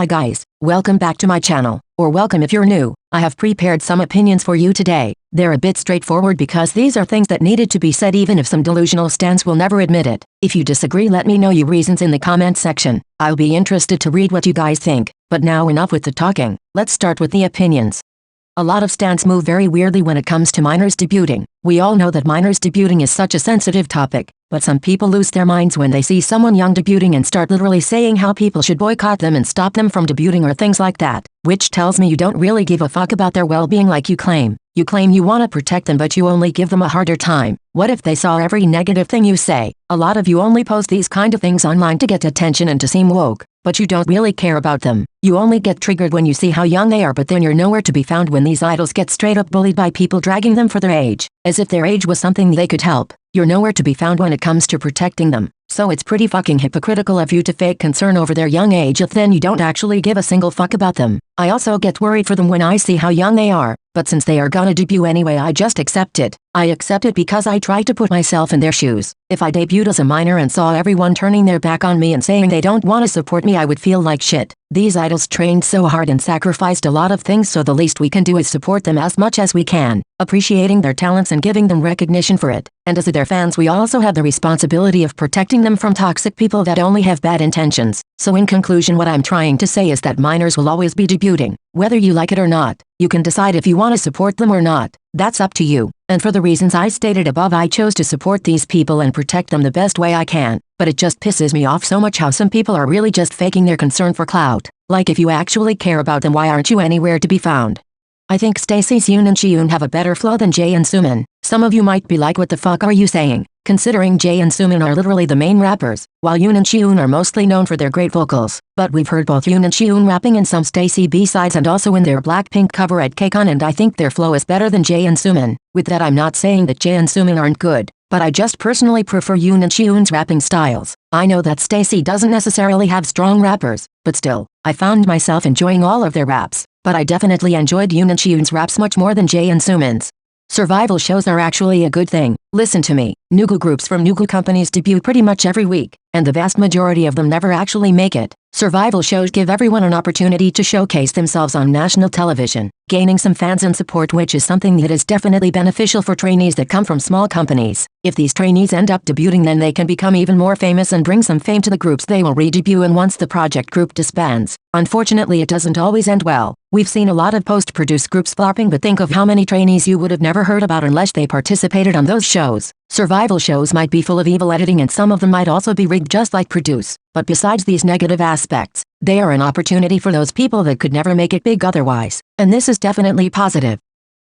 Hi guys, welcome back to my channel, or welcome if you're new. I have prepared some opinions for you today. They're a bit straightforward because these are things that needed to be said even if some delusional stans will never admit it. If you disagree, let me know your reasons in the comment section. I'll be interested to read what you guys think. But now enough with the talking, let's start with the opinions. A lot of stans move very weirdly when it comes to minors debuting. We all know that minors debuting is such a sensitive topic, but some people lose their minds when they see someone young debuting and start literally saying how people should boycott them and stop them from debuting or things like that, which tells me you don't really give a fuck about their well-being like you claim. You claim you want to protect them, but you only give them a harder time. What if they saw every negative thing you say? A lot of you only post these kind of things online to get attention and to seem woke, but you don't really care about them. You only get triggered when you see how young they are, but then you're nowhere to be found when these idols get straight up bullied by people dragging them for their age, as if their age was something they could help. You're nowhere to be found when it comes to protecting them. So it's pretty fucking hypocritical of you to fake concern over their young age if then you don't actually give a single fuck about them. I also get worried for them when I see how young they are, but since they are gonna debut anyway, I just accept it. I accept it because I try to put myself in their shoes. If I debuted as a minor and saw everyone turning their back on me and saying they don't want to support me, I would feel like shit. These idols trained so hard and sacrificed a lot of things, so the least we can do is support them as much as we can, appreciating their talents and giving them recognition for it. And as their fans, we also have the responsibility of protecting them from toxic people that only have bad intentions. So in conclusion, what I'm trying to say is that minors will always be debuting. Whether you like it or not, you can decide if you want to support them or not. That's up to you. And for the reasons I stated above, I chose to support these people and protect them the best way I can. But it just pisses me off so much how some people are really just faking their concern for clout. Like, if you actually care about them, why aren't you anywhere to be found? I think Stacy, Yoon and Jiyoon have a better flow than Jae and Sumin. Some of you might be like, what the fuck are you saying? Considering Jae and Sumin are literally the main rappers, while Yoon and Jiyoon are mostly known for their great vocals. But we've heard both Yoon and Jiyoon rapping in some Stacy B-sides and also in their Blackpink cover at KCON, and I think their flow is better than Jae and Sumin. With that, I'm not saying that Jae and Sumin aren't good, but I just personally prefer Yoon and Jiyoon's rapping styles. I know that Stacy doesn't necessarily have strong rappers, but still, I found myself enjoying all of their raps. But I definitely enjoyed Yoon and Jiyoon's raps much more than Jae and Sumin's. Survival shows are actually a good thing. Listen to me, Nugu groups from Nugu companies debut pretty much every week, and the vast majority of them never actually make it. Survival shows give everyone an opportunity to showcase themselves on national television, gaining some fans and support, which is something that is definitely beneficial for trainees that come from small companies. If these trainees end up debuting, then they can become even more famous and bring some fame to the groups they will re-debut in once the project group disbands. Unfortunately, it doesn't always end well. We've seen a lot of post-produced groups flopping, but think of how many trainees you would have never heard about unless they participated on those shows. Survival shows might be full of evil editing, and some of them might also be rigged just like Produce. But besides these negative aspects, they are an opportunity for those people that could never make it big otherwise. And this is definitely positive.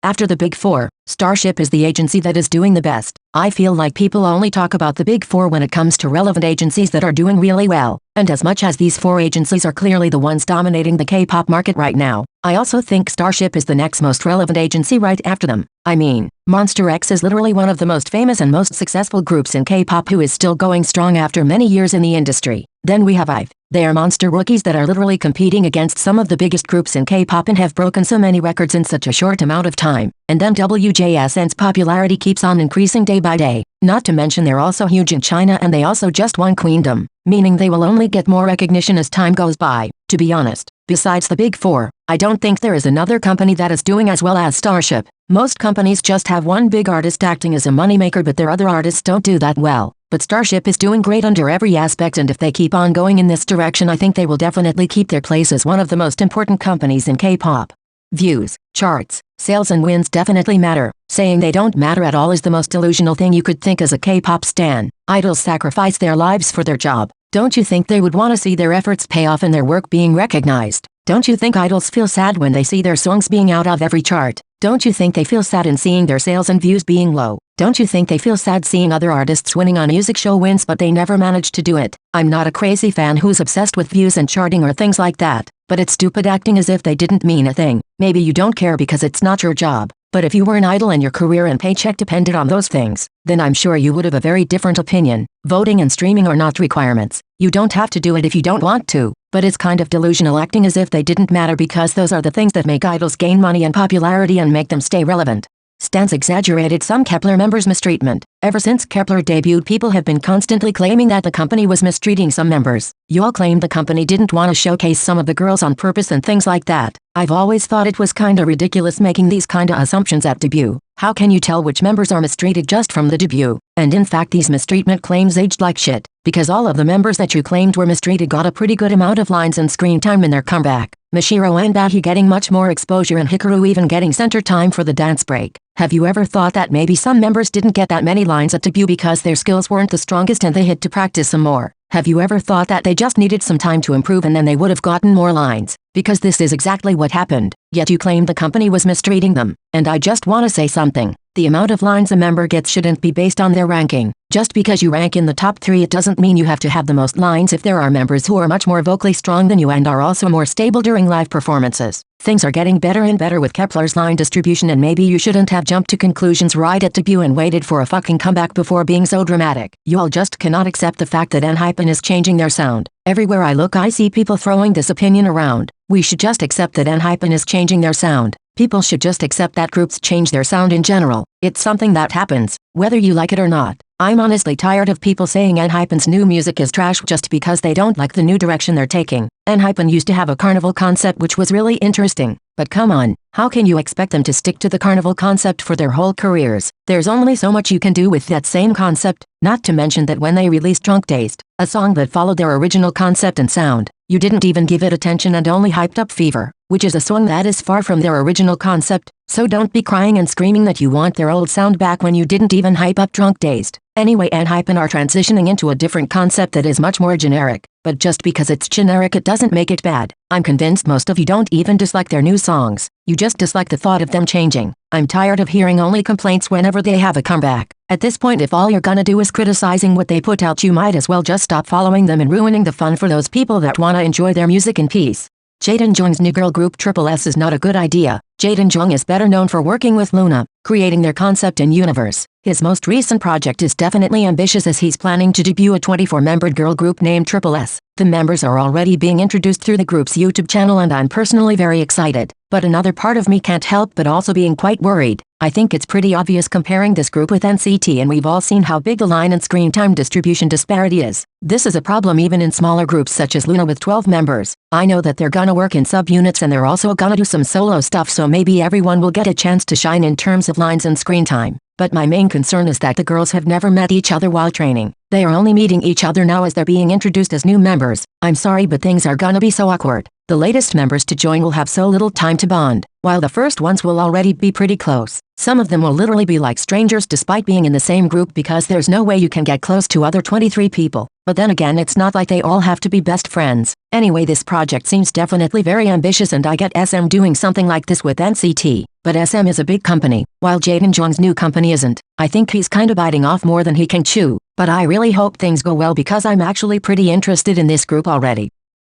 After the Big Four, Starship is the agency that is doing the best. I feel like people only talk about the Big Four when it comes to relevant agencies that are doing really well. And as much as these four agencies are clearly the ones dominating the K-pop market right now, I also think Starship is the next most relevant agency right after them. I mean, Monster X is literally one of the most famous and most successful groups in K-pop who is still going strong after many years in the industry. Then we have IVE. They are monster rookies that are literally competing against some of the biggest groups in K-pop and have broken so many records in such a short amount of time. And then WJSN's popularity keeps on increasing day by day. Not to mention they're also huge in China, and they also just won Queendom, meaning they will only get more recognition as time goes by. To be honest, besides the Big Four, I don't think there is another company that is doing as well as Starship. Most companies just have one big artist acting as a moneymaker, but their other artists don't do that well. But Starship is doing great under every aspect, and if they keep on going in this direction, I think they will definitely keep their place as one of the most important companies in K-pop. Views, charts, sales and wins definitely matter. Saying they don't matter at all is the most delusional thing you could think as a K-pop stan. Idols sacrifice their lives for their job. Don't you think they would want to see their efforts pay off and their work being recognized? Don't you think idols feel sad when they see their songs being out of every chart? Don't you think they feel sad in seeing their sales and views being low? Don't you think they feel sad seeing other artists winning on music show wins but they never manage to do it? I'm not a crazy fan who's obsessed with views and charting or things like that, but it's stupid acting as if they didn't mean a thing. Maybe you don't care because it's not your job, but if you were an idol and your career and paycheck depended on those things, then I'm sure you would have a very different opinion. Voting and streaming are not requirements. You don't have to do it if you don't want to, but it's kind of delusional acting as if they didn't matter, because those are the things that make idols gain money and popularity and make them stay relevant. Stans exaggerated some Kepler members' mistreatment. Ever since Kepler debuted, people have been constantly claiming that the company was mistreating some members. Y'all claimed the company didn't want to showcase some of the girls on purpose and things like that. I've always thought it was kinda ridiculous making these kinda assumptions at debut. How can you tell which members are mistreated just from the debut? And in fact, these mistreatment claims aged like shit, because all of the members that you claimed were mistreated got a pretty good amount of lines and screen time in their comeback. Mishiro and Bahi getting much more exposure, and Hikaru even getting center time for the dance break. Have you ever thought that maybe some members didn't get that many lines at debut because their skills weren't the strongest and they had to practice some more? Have you ever thought that they just needed some time to improve and then they would have gotten more lines? Because this is exactly what happened, yet you claimed the company was mistreating them. And I just want to say something. The amount of lines a member gets shouldn't be based on their ranking. Just because you rank in the top 3, it doesn't mean you have to have the most lines if there are members who are much more vocally strong than you and are also more stable during live performances. Things are getting better and better with Kepler's line distribution, and maybe you shouldn't have jumped to conclusions right at debut and waited for a fucking comeback before being so dramatic. Y'all just cannot accept the fact that ENHYPEN is changing their sound. Everywhere I look I see people throwing this opinion around. We should just accept that ENHYPEN is changing their sound. People should just accept that groups change their sound in general. It's something that happens, whether you like it or not. I'm honestly tired of people saying ENHYPEN's new music is trash just because they don't like the new direction they're taking. ENHYPEN used to have a carnival concept which was really interesting. But come on, how can you expect them to stick to the carnival concept for their whole careers? There's only so much you can do with that same concept, not to mention that when they released Drunk Taste, a song that followed their original concept and sound, you didn't even give it attention and only hyped up Fever, which is a song that is far from their original concept, so don't be crying and screaming that you want their old sound back when you didn't even hype up Drunk Taste. Anyway, ENHYPEN are transitioning into a different concept that is much more generic, but just because it's generic it doesn't make it bad. I'm convinced most of you don't even dislike their new songs, you just dislike the thought of them changing. I'm tired of hearing only complaints whenever they have a comeback. At this point, if all you're gonna do is criticizing what they put out, you might as well just stop following them and ruining the fun for those people that wanna enjoy their music in peace. Jaden Jung's new girl group Triple S is not a good idea. Jaden Jung is better known for working with Luna, creating their concept and universe. His most recent project is definitely ambitious as he's planning to debut a 24-membered girl group named Triple S. The members are already being introduced through the group's YouTube channel and I'm personally very excited. But another part of me can't help but also being quite worried. I think it's pretty obvious comparing this group with NCT, and we've all seen how big the line and screen time distribution disparity is. This is a problem even in smaller groups such as Luna with 12 members. I know that they're gonna work in subunits and they're also gonna do some solo stuff, so maybe everyone will get a chance to shine in terms of lines and screen time. But my main concern is that the girls have never met each other while training. They are only meeting each other now as they're being introduced as new members. I'm sorry, but things are gonna be so awkward. The latest members to join will have so little time to bond, while the first ones will already be pretty close. Some of them will literally be like strangers despite being in the same group because there's no way you can get close to other 23 people. But then again, it's not like they all have to be best friends. Anyway, this project seems definitely very ambitious and I get SM doing something like this with NCT. But SM is a big company, while Jaden Jung's new company isn't. I think he's kinda biting off more than he can chew. But I really hope things go well because I'm actually pretty interested in this group already.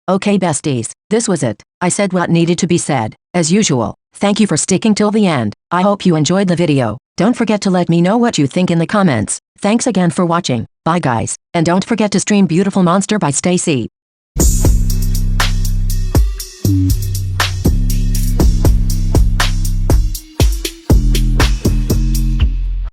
Okay besties, this was it. I said what needed to be said. As usual, thank you for sticking till the end. I hope you enjoyed the video. Don't forget to let me know what you think in the comments. Thanks again for watching. Bye guys, and don't forget to stream Beautiful Monster by Stacy.